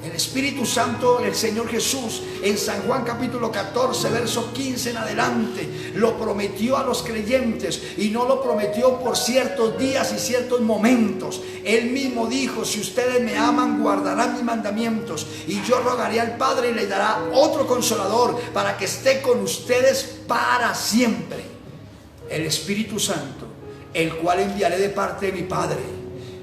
El Espíritu Santo, el Señor Jesús, en San Juan capítulo 14, verso 15 en adelante, lo prometió a los creyentes, y no lo prometió por ciertos días y ciertos momentos. Él mismo dijo: si ustedes me aman, guardarán mis mandamientos, y yo rogaré al Padre y le dará otro consolador para que esté con ustedes para siempre, el Espíritu Santo, el cual enviaré de parte de mi Padre.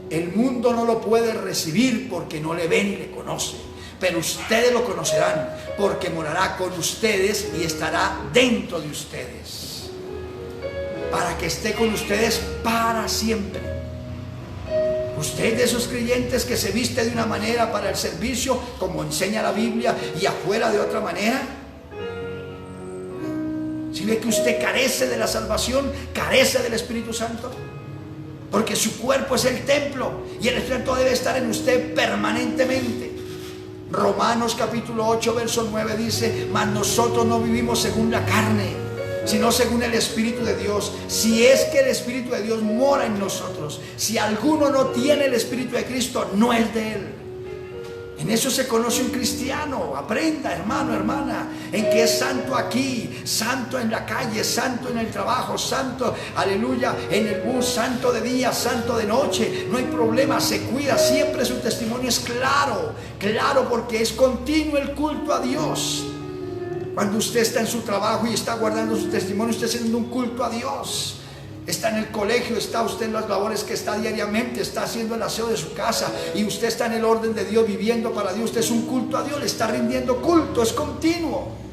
El mundo no lo puede recibir porque no le ve ni le conoce, pero ustedes lo conocerán, porque morará con ustedes y estará dentro de ustedes. para que esté con ustedes para siempre. Usted es de esos creyentes que se viste de una manera para el servicio, como enseña la Biblia, y afuera de otra manera. Si ve que usted carece de la salvación, carece del Espíritu Santo, porque su cuerpo es el templo y el Espíritu debe estar en usted permanentemente. Romanos capítulo 8 verso 9 dice: mas nosotros no vivimos según la carne, sino según el Espíritu de Dios. Si es que el Espíritu de Dios mora en nosotros. Si alguno no tiene el Espíritu de Cristo, no es de él. En eso se conoce un cristiano. Aprenda, hermano, hermana, en que es santo aquí, santo en la calle, santo en el trabajo, santo, aleluya, en el bus, santo de día, santo de noche. No hay problema, se cuida, siempre su testimonio es claro, claro, porque es continuo el culto a Dios. Cuando usted está en su trabajo y está guardando su testimonio, usted está haciendo un culto a Dios. Está en el colegio, está usted en las labores que está diariamente, está haciendo el aseo de su casa y usted está en el orden de Dios, viviendo para Dios. Usted es un culto a Dios, le está rindiendo culto, es continuo.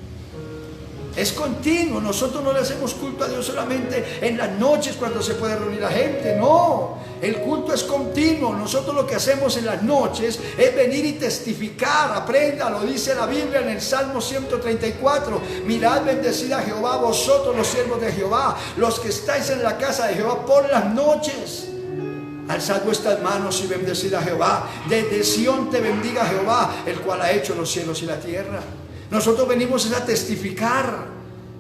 Es continuo. Nosotros no le hacemos culto a Dios solamente en las noches cuando se puede reunir la gente. No, el culto es continuo. Nosotros lo que hacemos en las noches es venir y testificar. Aprenda, lo dice la Biblia en el Salmo 134. Mirad, bendecid a Jehová, vosotros los siervos de Jehová, los que estáis en la casa de Jehová por las noches. Alzad vuestras manos y bendecid a Jehová. Desde Sión te bendiga Jehová, el cual ha hecho los cielos y la tierra. Nosotros venimos a testificar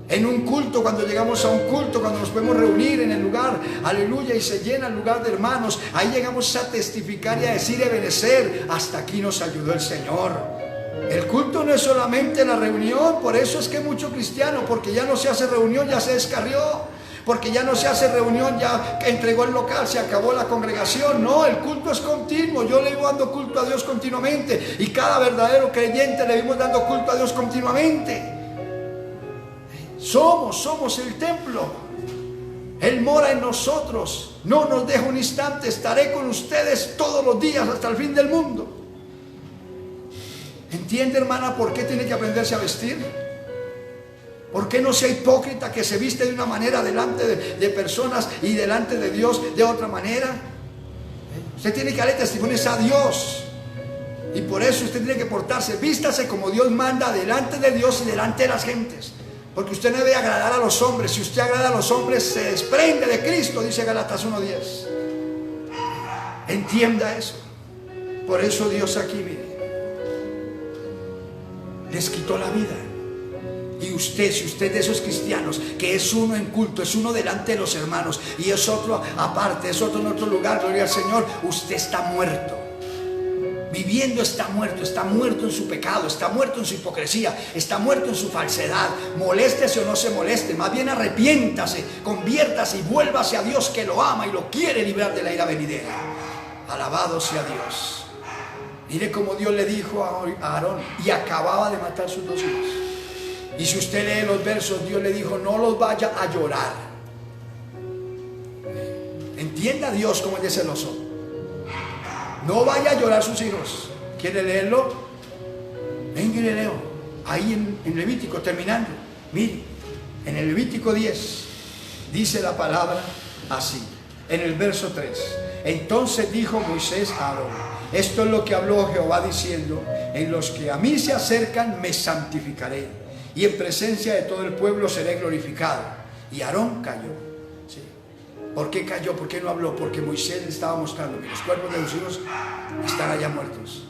en un culto, cuando llegamos a un culto, cuando nos podemos reunir en el lugar, aleluya, y se llena el lugar de hermanos. Ahí llegamos a testificar y a decir: Ebenecer, hasta aquí nos ayudó el Señor. El culto no es solamente la reunión. Por eso es que muchos cristianos, porque ya no se hace reunión, ya se descarrió. Porque ya no se hace reunión, ya entregó el local, se acabó la congregación. No, el culto es continuo. Yo le vivo dando culto a Dios continuamente, y cada verdadero creyente le vimos dando culto a Dios continuamente. Somos el templo. Él mora en nosotros. No nos deja un instante. Estaré con ustedes todos los días hasta el fin del mundo. ¿Entiende, hermana, por qué tiene que aprenderse a vestir? ¿Por qué no sea hipócrita, que se viste de una manera delante de personas y delante de Dios de otra manera? Usted tiene que darle testimonios a Dios, y por eso usted tiene que portarse, vístase como Dios manda, delante de Dios y delante de las gentes, porque usted no debe agradar a los hombres. Si usted agrada a los hombres, se desprende de Cristo, dice Gálatas 1:10. Entienda eso. Por eso Dios aquí, mire, les quitó la vida. Y usted, si usted es de esos cristianos que es uno en culto, es uno delante de los hermanos y es otro aparte, es otro en otro lugar, gloria al Señor, usted está muerto. Viviendo está muerto en su pecado, está muerto en su hipocresía, está muerto en su falsedad. Moléstese o no se moleste, más bien arrepiéntase, conviértase y vuélvase a Dios, que lo ama y lo quiere librar de la ira venidera. Alabado sea Dios. Mire cómo Dios le dijo a Aarón, y acababa de matar sus 2 hijos. Y si usted lee los versos, Dios le dijo: no los vaya a llorar. Entienda a Dios como es de celoso. No vaya a llorar sus hijos. ¿Quiere leerlo? Venga y le leo. Ahí en Levítico, terminando. Mire, en el Levítico 10 dice la palabra así, en el verso 3. Entonces dijo Moisés a Aarón: esto es lo que habló Jehová diciendo: en los que a mí se acercan me santificaré, y en presencia de todo el pueblo seré glorificado. Y Aarón cayó. ¿Sí? ¿Por qué cayó? ¿Por qué no habló? Porque Moisés le estaba mostrando que los cuerpos de los hijos están allá muertos.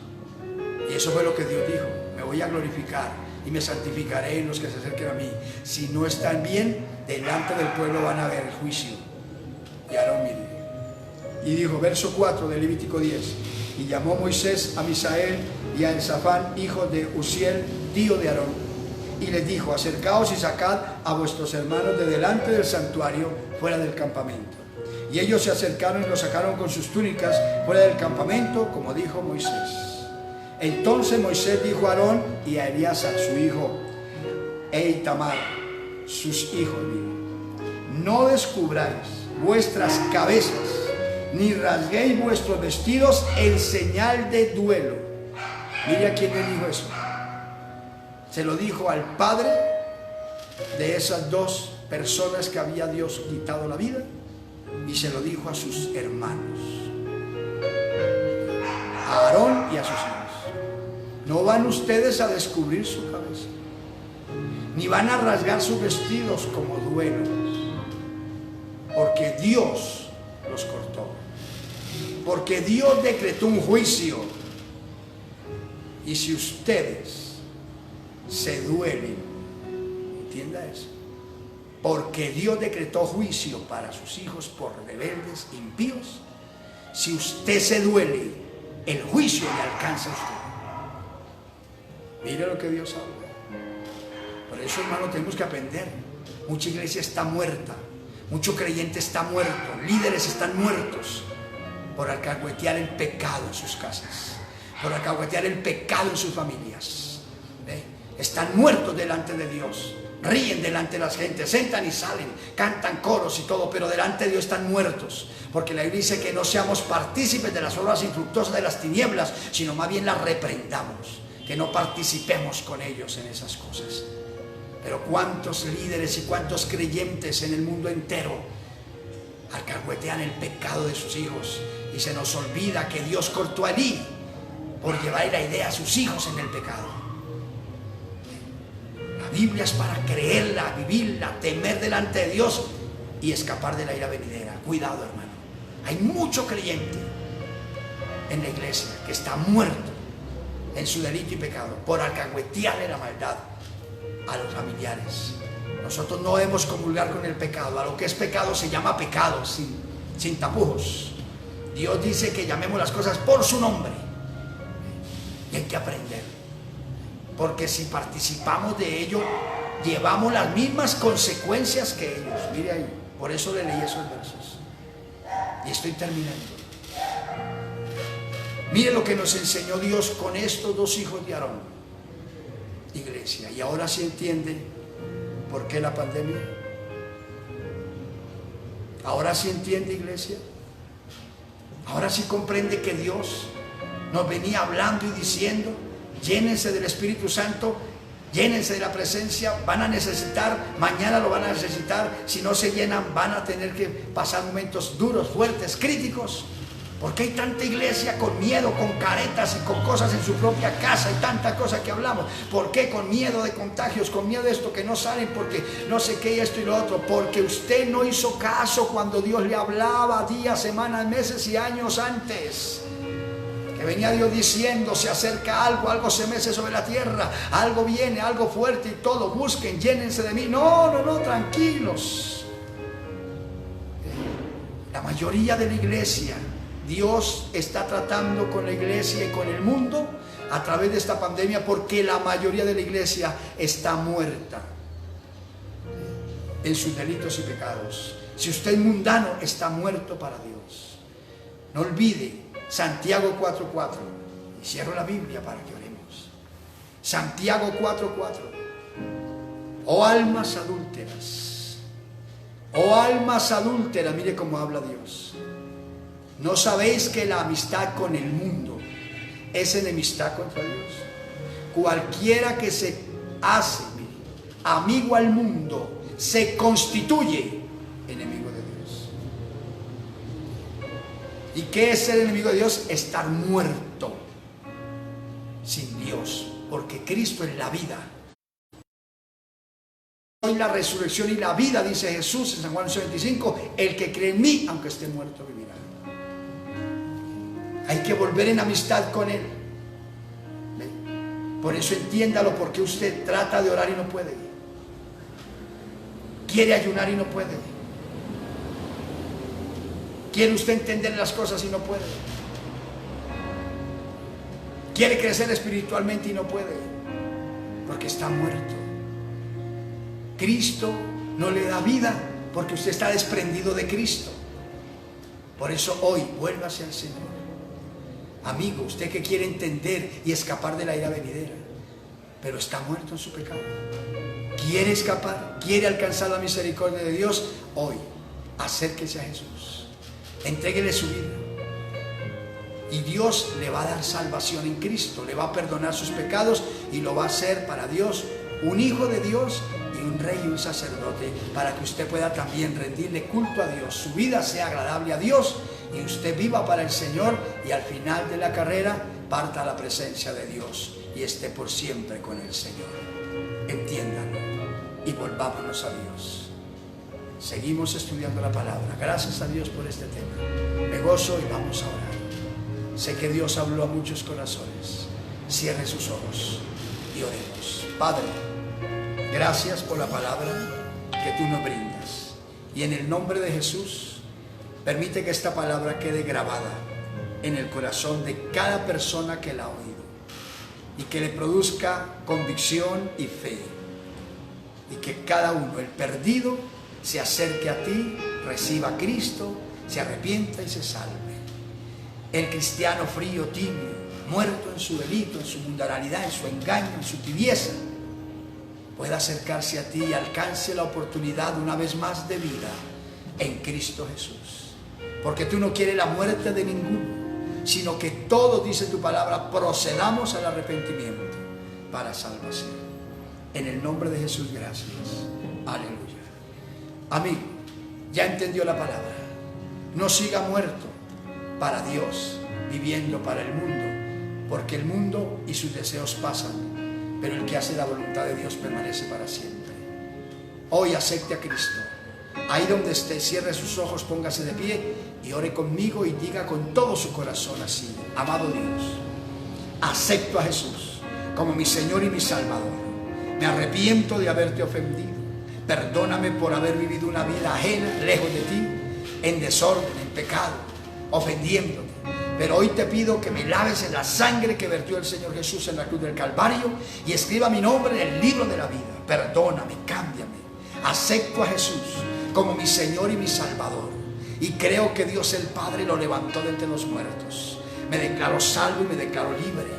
Y eso fue lo que Dios dijo: me voy a glorificar y me santificaré en los que se acerquen a mí. Si no están bien, delante del pueblo van a ver el juicio. Y Aarón, mire, y dijo, verso 4 de Levítico 10: y llamó Moisés a Misael y a Elzafán, hijo de Uziel, tío de Aarón, y les dijo: acercaos y sacad a vuestros hermanos de delante del santuario, fuera del campamento. Y ellos se acercaron y los sacaron con sus túnicas fuera del campamento, como dijo Moisés. Entonces Moisés dijo a Aarón y a Eleazar, su hijo, e Itamar, sus hijos: no descubráis vuestras cabezas, ni rasguéis vuestros vestidos en señal de duelo. Mire a quién le dijo eso. Se lo dijo al padre de esas 2 personas que había Dios quitado la vida, y se lo dijo a sus hermanos, a Aarón y a sus hijos: no van ustedes a descubrir su cabeza, ni van a rasgar sus vestidos como duelo, porque Dios los cortó, porque Dios decretó un juicio. Y si ustedes se duelen, entienda eso, porque Dios decretó juicio para sus hijos por rebeldes, impíos, si usted se duele, el juicio le alcanza a usted. Mire lo que Dios habla. Por eso, hermano, tenemos que aprender. Mucha iglesia está muerta, mucho creyente está muerto, líderes están muertos por alcahuetear el pecado en sus casas, por alcahuetear el pecado en sus familias. Están muertos delante de Dios, ríen delante de las gentes, entran y salen, cantan coros y todo, pero delante de Dios están muertos, porque la Biblia dice que no seamos partícipes de las obras infructuosas de las tinieblas, sino más bien las reprendamos, que no participemos con ellos en esas cosas. Pero cuántos líderes y cuántos creyentes en el mundo entero alcahuetean el pecado de sus hijos, y se nos olvida que Dios cortó a Elí por llevar la idea a sus hijos en el pecado. La Biblia es para creerla, vivirla, temer delante de Dios y escapar de la ira venidera. Cuidado, hermano. Hay mucho creyente en la iglesia que está muerto en su delito y pecado por alcahuetearle la maldad a los familiares. Nosotros no debemos comulgar con el pecado. A lo que es pecado se llama pecado, sin tapujos. Dios dice que llamemos las cosas por su nombre. Y hay que aprender, porque si participamos de ello, llevamos las mismas consecuencias que ellos. Mire ahí, por eso le leí esos versos. Y estoy terminando. Mire lo que nos enseñó Dios con estos dos hijos de Aarón, iglesia. Y ahora sí entiende por qué la pandemia. Ahora sí entiende, iglesia. Ahora sí comprende que Dios nos venía hablando y diciendo: llénense del Espíritu Santo, llénense de la presencia, van a necesitar, mañana lo van a necesitar, si no se llenan van a tener que pasar momentos duros, fuertes, críticos. ¿Por qué hay tanta iglesia con miedo, con caretas y con cosas en su propia casa y tanta cosa que hablamos? ¿Por qué con miedo de contagios, con miedo de esto, que no salen porque no sé qué y esto y lo otro? Porque usted no hizo caso cuando Dios le hablaba días, semanas, meses y años antes. Que venía Dios diciendo: se acerca algo, algo se mece sobre la tierra, algo viene, algo fuerte y todo, busquen, llénense de mí. No, tranquilos. La mayoría de la iglesia, Dios está tratando con la iglesia y con el mundo a través de esta pandemia, porque la mayoría de la iglesia está muerta en sus delitos y pecados. Si usted es mundano, está muerto para Dios. No olvide Santiago 4:4. Y cierro la Biblia para que oremos. Santiago 4:4. Oh almas adúlteras, oh almas adúlteras, mire cómo habla Dios. ¿No sabéis que la amistad con el mundo es enemistad contra Dios? Cualquiera que se hace amigo al mundo se constituye enemigo de Dios. ¿Y qué es ser enemigo de Dios? Estar muerto sin Dios, porque Cristo es la vida. Soy la resurrección y la vida, dice Jesús en San Juan 11:25. El que cree en mí, aunque esté muerto, vivirá. Hay que volver en amistad con Él. Por eso entiéndalo, porque usted trata de orar y no puede. Quiere ayunar y no puede. Quiere usted entender las cosas y no puede. Quiere crecer espiritualmente y no puede, porque está muerto. Cristo no le da vida porque usted está desprendido de Cristo. Por eso hoy vuélvase al Señor. Amigo, usted que quiere entender y escapar de la ira venidera, pero está muerto en su pecado, quiere escapar, quiere alcanzar la misericordia de Dios, hoy acérquese a Jesús, entréguele su vida y Dios le va a dar salvación en Cristo, le va a perdonar sus pecados y lo va a hacer para Dios un hijo de Dios y un rey y un sacerdote, para que usted pueda también rendirle culto a Dios, su vida sea agradable a Dios y usted viva para el Señor, y al final de la carrera parta a la presencia de Dios y esté por siempre con el Señor. Entiéndanlo y volvámonos a Dios. Seguimos estudiando la palabra. Gracias a Dios por este tema. Me gozo y vamos a orar. Sé que Dios habló a muchos corazones. Cierre sus ojos y oremos. Padre, gracias por la palabra que tú nos brindas. Y en el nombre de Jesús, permite que esta palabra quede grabada en el corazón de cada persona que la ha oído, y que le produzca convicción y fe, y que cada uno, el perdido, se acerque a ti, reciba a Cristo, se arrepienta y se salve. El cristiano frío, tibio, muerto en su delito, en su mundanalidad, en su engaño, en su tibieza, pueda acercarse a ti y alcance la oportunidad una vez más de vida en Cristo Jesús. Porque tú no quieres la muerte de ninguno, sino que todos, dice tu palabra, procedamos al arrepentimiento para salvación. En el nombre de Jesús, gracias. Aleluya. Amigo, ya entendió la palabra. No siga muerto para Dios, viviendo para el mundo, porque el mundo y sus deseos pasan, pero el que hace la voluntad de Dios permanece para siempre. Hoy acepte a Cristo. Ahí donde esté, cierre sus ojos, póngase de pie y ore conmigo y diga con todo su corazón así: amado Dios, acepto a Jesús como mi Señor y mi Salvador. Me arrepiento de haberte ofendido. Perdóname por haber vivido una vida ajena, lejos de ti, en desorden, en pecado, ofendiéndote. Pero hoy te pido que me laves en la sangre que vertió el Señor Jesús en la cruz del Calvario y escriba mi nombre en el libro de la vida. Perdóname, cámbiame. Acepto a Jesús como mi Señor y mi Salvador, y creo que Dios el Padre lo levantó de entre los muertos. Me declaro salvo y me declaro libre,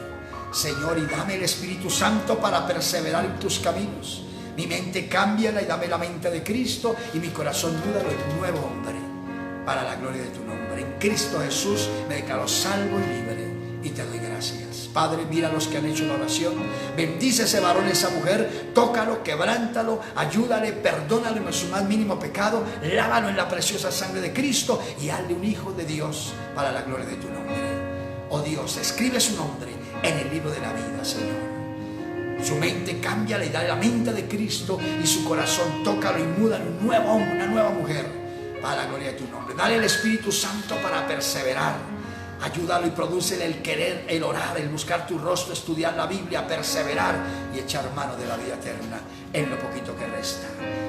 Señor, y dame el Espíritu Santo para perseverar en tus caminos. Mi mente cámbiala y dame la mente de Cristo, y mi corazón múdalo en un nuevo hombre para la gloria de tu nombre. En Cristo Jesús me declaro salvo y libre y te doy gracias. Padre, mira a los que han hecho la oración. Bendice a ese varón, esa mujer. Tócalo, quebrántalo, ayúdale, perdónale en su más mínimo pecado. Lávalo en la preciosa sangre de Cristo y hazle un hijo de Dios para la gloria de tu nombre. Oh Dios, escribe su nombre en el libro de la vida, Señor. Su mente cámbiala y dale la mente de Cristo, y su corazón tócalo y múdalo un nuevo hombre, una nueva mujer para la gloria de tu nombre. Dale el Espíritu Santo para perseverar. Ayúdalo y prodúcele el querer, el orar, el buscar tu rostro, estudiar la Biblia, perseverar y echar mano de la vida eterna en lo poquito que resta.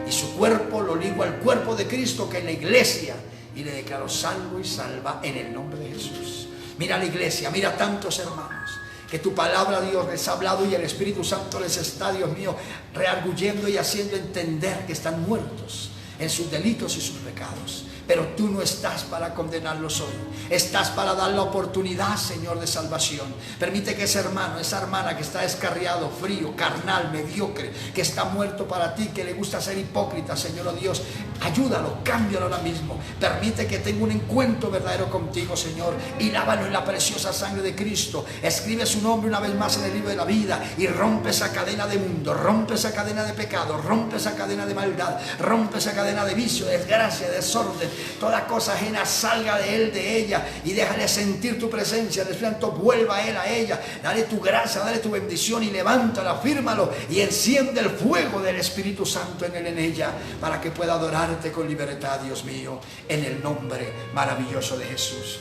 Y su cuerpo lo ligo al cuerpo de Cristo, que es la iglesia, y le declaro salvo y salva en el nombre de Jesús. Mira la iglesia, mira tantos hermanos que tu palabra, Dios, les ha hablado y el Espíritu Santo les está, Dios mío, reargullendo y haciendo entender que están muertos en sus delitos y sus pecados. Pero tú no estás para condenarlos hoy, estás para dar la oportunidad, Señor, de salvación. Permite que ese hermano, esa hermana que está descarriado, frío, carnal, mediocre, que está muerto para ti, que le gusta ser hipócrita, Señor, oh Dios, ayúdalo, cámbialo ahora mismo. Permite que tenga un encuentro verdadero contigo, Señor, y lávalo en la preciosa sangre de Cristo. Escribe su nombre una vez más en el libro de la vida y rompe esa cadena de mundo, rompe esa cadena de pecado, rompe esa cadena de maldad, rompe esa cadena de vicio, de desgracia, de desorden. Toda cosa ajena salga de él, de ella, y déjale sentir tu presencia. El Espíritu Santo vuelva a él, a ella. Dale tu gracia, dale tu bendición y levántalo, afírmalo y enciende el fuego del Espíritu Santo en él, en ella, para que pueda adorarte con libertad, Dios mío, en el nombre maravilloso de Jesús.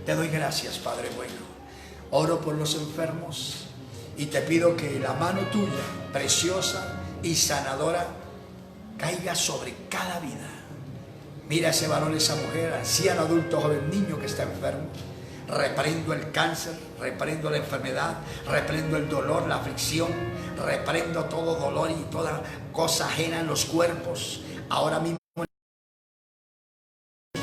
Te doy gracias, Padre bueno. Oro por los enfermos y te pido que la mano tuya, preciosa y sanadora, caiga sobre cada vida. Mira a ese varón, esa mujer, anciano, adulto, joven, niño que está enfermo. Reprendo el cáncer, reprendo la enfermedad, reprendo el dolor, la aflicción, reprendo todo dolor y toda cosa ajena en los cuerpos. Ahora mismo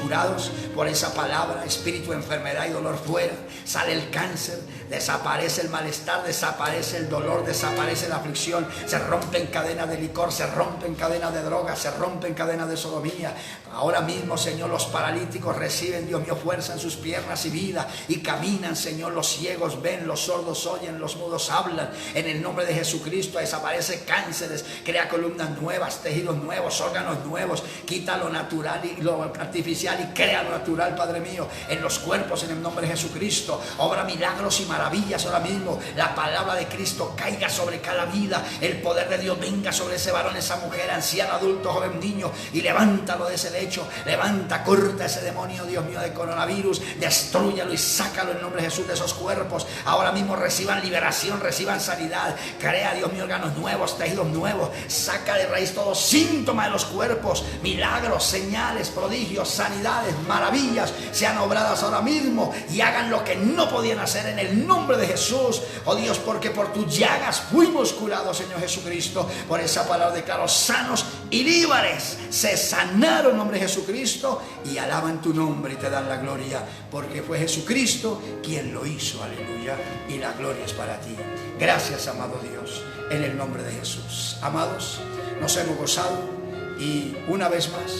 curados por esa palabra. Espíritu de enfermedad y dolor fuera. Sale el cáncer, desaparece el malestar, desaparece el dolor, desaparece la aflicción. Se rompen cadenas de licor, se rompen cadenas de drogas, se rompen cadenas de sodomía. Ahora mismo, Señor, los paralíticos reciben, Dios mío, fuerza en sus piernas y vida, y caminan, Señor. Los ciegos ven, los sordos oyen, los mudos hablan. En el nombre de Jesucristo desaparece cánceres, crea columnas nuevas, tejidos nuevos, órganos nuevos. Quita lo natural y lo artificial y crea lo natural, Padre mío, en los cuerpos, en el nombre de Jesucristo. Obra milagros y maravillas ahora mismo. La palabra de Cristo caiga sobre cada vida. El poder de Dios venga sobre ese varón, esa mujer, anciano, adulto, joven, niño, y levántalo de ese lecho. Levanta, corta ese demonio, Dios mío, de coronavirus. Destrúyalo y sácalo en nombre de Jesús de esos cuerpos. Ahora mismo reciban liberación, reciban sanidad. Crea, Dios mío, órganos nuevos, tejidos nuevos. Saca de raíz todo síntoma de los cuerpos. Milagros, señales, prodigios, sanidades, maravillas sean obradas ahora mismo, y hagan lo que no podían hacer en el nombre de Jesús. Oh Dios, porque por tus llagas fuimos curados, Señor Jesucristo. Por esa palabra declaro sanos y libres. Se sanaron en nombre de Jesucristo y alaban tu nombre y te dan la gloria, porque fue Jesucristo quien lo hizo. Aleluya. Y la gloria es para ti. Gracias, amado Dios, en el nombre de Jesús. Amados, nos hemos gozado, y una vez más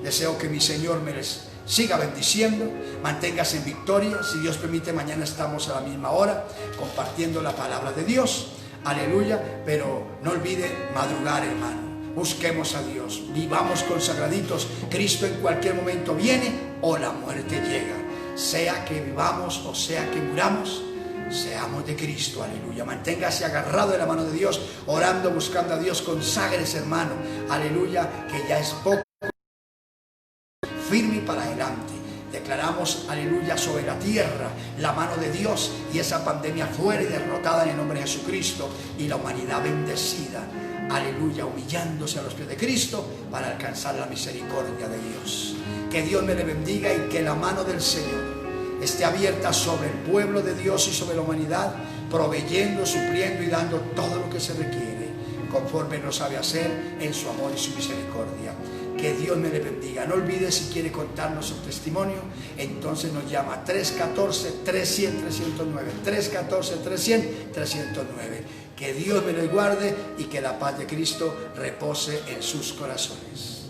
deseo que mi Señor me les siga bendiciendo. Manténgase en victoria. Si Dios permite, mañana estamos a la misma hora compartiendo la palabra de Dios. Aleluya. Pero no olvide madrugar, hermano. Busquemos a Dios, vivamos consagraditos. Cristo en cualquier momento viene o la muerte llega. Sea que vivamos o sea que muramos, seamos de Cristo. Aleluya. Manténgase agarrado de la mano de Dios, orando, buscando a Dios. Conságres, hermano. Aleluya, que ya es poco. Firme para adelante. Declaramos, aleluya, sobre la tierra la mano de Dios, y esa pandemia fuera y derrotada en el nombre de Jesucristo, y la humanidad bendecida. Aleluya, humillándose a los pies de Cristo para alcanzar la misericordia de Dios. Que Dios me le bendiga, y que la mano del Señor esté abierta sobre el pueblo de Dios y sobre la humanidad, proveyendo, supliendo y dando todo lo que se requiere, conforme lo sabe hacer en su amor y su misericordia. Que Dios me le bendiga. No olvide, si quiere contarnos su testimonio, entonces nos llama 314-300-309. 314-300-309. Que Dios me les guarde y que la paz de Cristo repose en sus corazones.